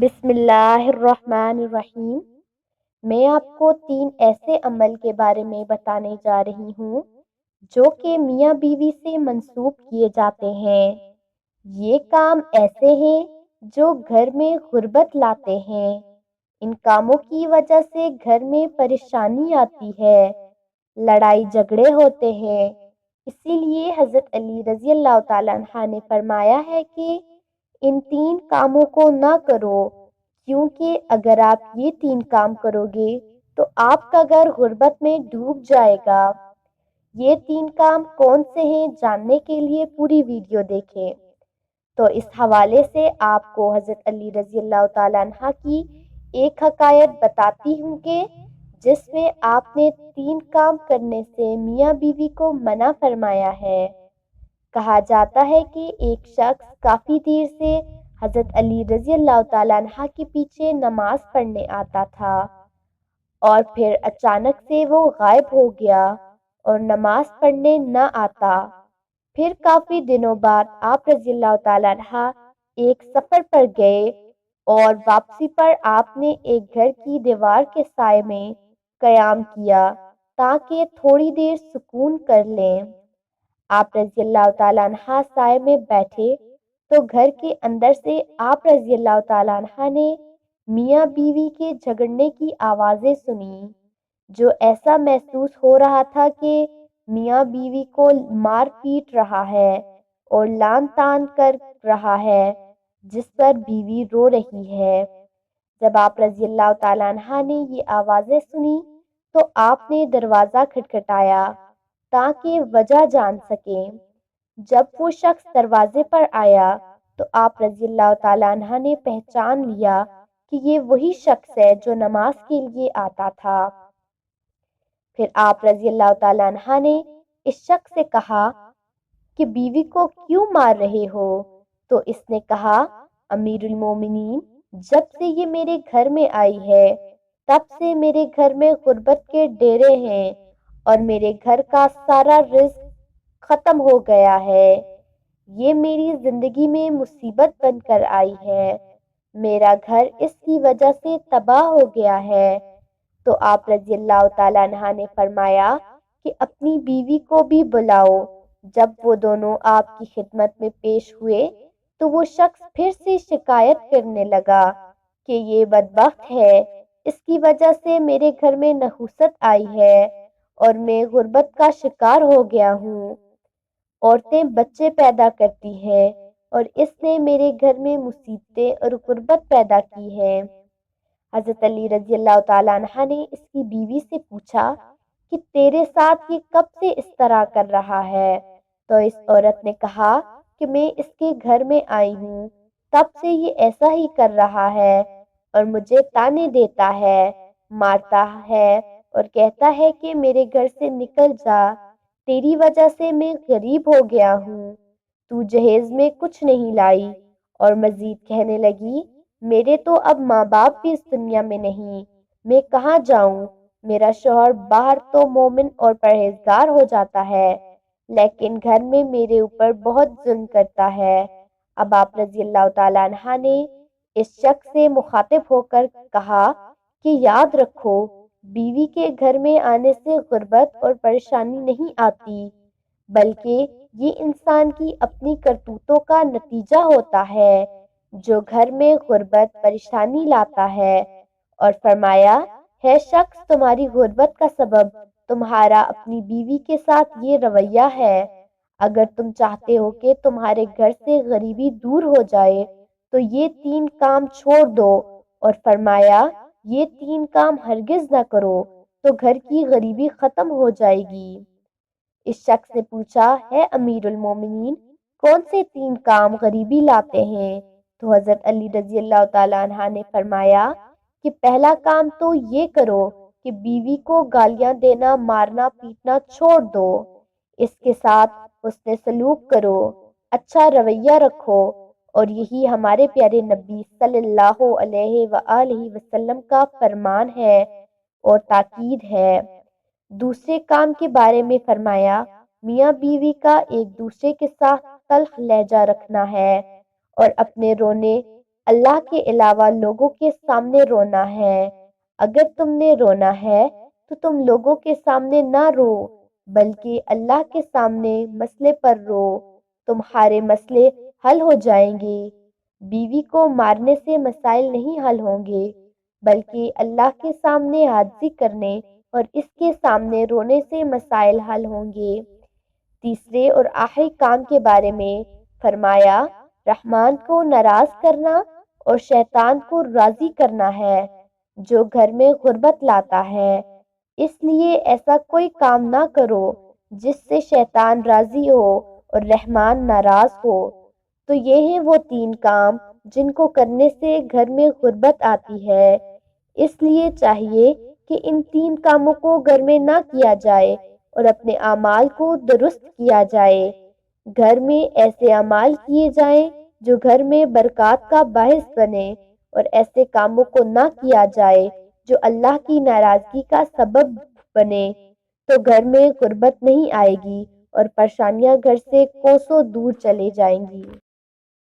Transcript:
بسم اللہ الرحمن الرحیم۔ میں آپ کو 3 ایسے عمل کے بارے میں بتانے جا رہی ہوں جو کہ میاں بیوی سے منسوب کیے جاتے ہیں۔ یہ کام ایسے ہیں جو گھر میں غربت لاتے ہیں۔ ان کاموں کی وجہ سے گھر میں پریشانی آتی ہے، لڑائی جھگڑے ہوتے ہیں۔ اسی لیے حضرت علی رضی اللہ تعالیٰ عنہ نے فرمایا ہے کہ ان 3 کاموں کو نہ کرو، کیونکہ اگر آپ یہ 3 کام کرو گے تو آپ کا گھر غربت میں ڈوب جائے گا۔ یہ 3 کام کون سے ہیں جاننے کے لیے پوری ویڈیو دیکھیں۔ تو اس حوالے سے آپ کو حضرت علی رضی اللہ تعالیٰ عنہ کی ایک حکایت بتاتی ہوں کہ جس میں آپ نے 3 کام کرنے سے میاں بیوی کو منع فرمایا ہے۔ کہا جاتا ہے کہ ایک شخص کافی دیر سے حضرت علی رضی اللہ تعالیٰ عنہ کے پیچھے نماز پڑھنے آتا تھا، اور پھر اچانک سے وہ غائب ہو گیا اور نماز پڑھنے نہ آتا۔ پھر کافی دنوں بعد آپ رضی اللہ تعالیٰ عنہ ایک سفر پر گئے اور واپسی پر آپ نے ایک گھر کی دیوار کے سائے میں قیام کیا تاکہ تھوڑی دیر سکون کر لیں۔ آپ رضی اللہ تعالیٰ عنہ سائے میں بیٹھے تو گھر کے اندر سے آپ رضی اللہ تعالیٰ عنہ نے میاں بیوی کے جھگڑنے کی آوازیں سنی، جو ایسا محسوس ہو رہا تھا کہ میاں بیوی کو مار پیٹ رہا ہے اور لعن طعن کر رہا ہے، جس پر بیوی رو رہی ہے۔ جب آپ رضی اللہ تعالیٰ عنہ نے یہ آوازیں سنی تو آپ نے دروازہ کھٹکھٹایا تاکہ وجہ جان سکیں۔ جب وہ شخص دروازے پر آیا تو آپ رضی اللہ تعالیٰ عنہ نے پہچان لیا کہ یہ وہی شخص ہے جو نماز کے لیے آتا تھا۔ پھر آپ رضی اللہ تعالیٰ عنہ نے اس شخص سے کہا کہ بیوی کو کیوں مار رہے ہو؟ تو اس نے کہا، امیر المومنین، جب سے یہ میرے گھر میں آئی ہے تب سے میرے گھر میں غربت کے ڈیرے ہیں اور میرے گھر کا سارا رزق ختم ہو گیا ہے۔ یہ میری زندگی میں مصیبت بن کر آئی ہے۔ میرا گھر اس کی وجہ سے تباہ ہو گیا ہے۔ تو آپ رضی اللہ تعالیٰ عنہ نے فرمایا کہ اپنی بیوی کو بھی بلاؤ۔ جب وہ دونوں آپ کی خدمت میں پیش ہوئے تو وہ شخص پھر سے شکایت کرنے لگا کہ یہ بدبخت ہے، اس کی وجہ سے میرے گھر میں نحوست آئی ہے اور میں غربت کا شکار ہو گیا ہوں۔ عورتیں بچے پیدا کرتی ہیں اور اس نے میرے گھر میں مصیبتیں اور غربت پیدا کی ہے۔ حضرت علی رضی اللہ تعالیٰ عنہ نے اس کی بیوی سے پوچھا کہ تیرے ساتھ یہ کب سے اس طرح کر رہا ہے؟ تو اس عورت نے کہا کہ میں اس کے گھر میں آئی ہوں تب سے یہ ایسا ہی کر رہا ہے اور مجھے طعنے دیتا ہے، مارتا ہے اور کہتا ہے کہ میرے گھر سے نکل جا، تیری وجہ سے میں غریب ہو گیا ہوں، تو جہیز میں کچھ نہیں لائی۔ اور مزید کہنے لگی، میرے تو اب ماں باپ بھی اس دنیا میں نہیں، میں کہاں جاؤں؟ میرا شوہر باہر تو مومن اور پرہیزگار ہو جاتا ہے لیکن گھر میں میرے اوپر بہت ظلم کرتا ہے۔ اب آپ رضی اللہ تعالیٰ عنہ نے اس شخص سے مخاطب ہو کر کہا کہ یاد رکھو، بیوی کے گھر میں آنے سے غربت اور پریشانی نہیں آتی، بلکہ یہ انسان کی اپنی کرتوتوں کا نتیجہ ہوتا ہے جو گھر میں غربت پریشانی لاتا ہے۔ اور فرمایا ہے شخص تمہاری غربت کا سبب تمہارا اپنی بیوی کے ساتھ یہ رویہ ہے۔ اگر تم چاہتے ہو کہ تمہارے گھر سے غریبی دور ہو جائے تو یہ 3 کام چھوڑ دو، اور فرمایا یہ 3 کام ہرگز نہ کرو تو گھر کی غریبی ختم ہو جائے گی۔ اس شخص نے پوچھا، ہے امیر المومنین، کون سے 3 کام غریبی لاتے ہیں؟ تو حضرت علی رضی اللہ تعالیٰ عنہ نے فرمایا کہ پہلا کام تو یہ کرو کہ بیوی کو گالیاں دینا، مارنا پیٹنا چھوڑ دو، اس کے ساتھ حسن سلوک کرو، اچھا رویہ رکھو، اور یہی ہمارے پیارے نبی صلی اللہ علیہ وآلہ وسلم کا فرمان ہے اور تاکید ہے۔ دوسرے کام کے بارے میں فرمایا، میاں بیوی کا ایک دوسرے کے ساتھ تلخ لہجہ رکھنا ہے اور اپنے رونے اللہ کے علاوہ لوگوں کے سامنے رونا ہے۔ اگر تم نے رونا ہے تو تم لوگوں کے سامنے نہ رو بلکہ اللہ کے سامنے مسئلے پر رو، تمہارے مسئلے حل ہو جائیں گے۔ بیوی کو مارنے سے مسائل نہیں حل ہوں گے بلکہ اللہ کے سامنے عاجزی کرنے اور اس کے سامنے رونے سے مسائل حل ہوں گے۔ تیسرے اور آخری کام کے بارے میں فرمایا، رحمان کو ناراض کرنا اور شیطان کو راضی کرنا ہے جو گھر میں غربت لاتا ہے، اس لیے ایسا کوئی کام نہ کرو جس سے شیطان راضی ہو اور رحمان ناراض ہو۔ تو یہ ہیں وہ 3 کام جن کو کرنے سے گھر میں غربت آتی ہے، اس لیے چاہیے کہ ان 3 کاموں کو گھر میں نہ کیا جائے اور اپنے اعمال کو درست کیا جائے۔ گھر میں ایسے اعمال کیے جائیں جو گھر میں برکات کا باعث بنے اور ایسے کاموں کو نہ کیا جائے جو اللہ کی ناراضگی کا سبب بنے، تو گھر میں غربت نہیں آئے گی اور پریشانیاں گھر سے کوسوں دور چلے جائیں گی۔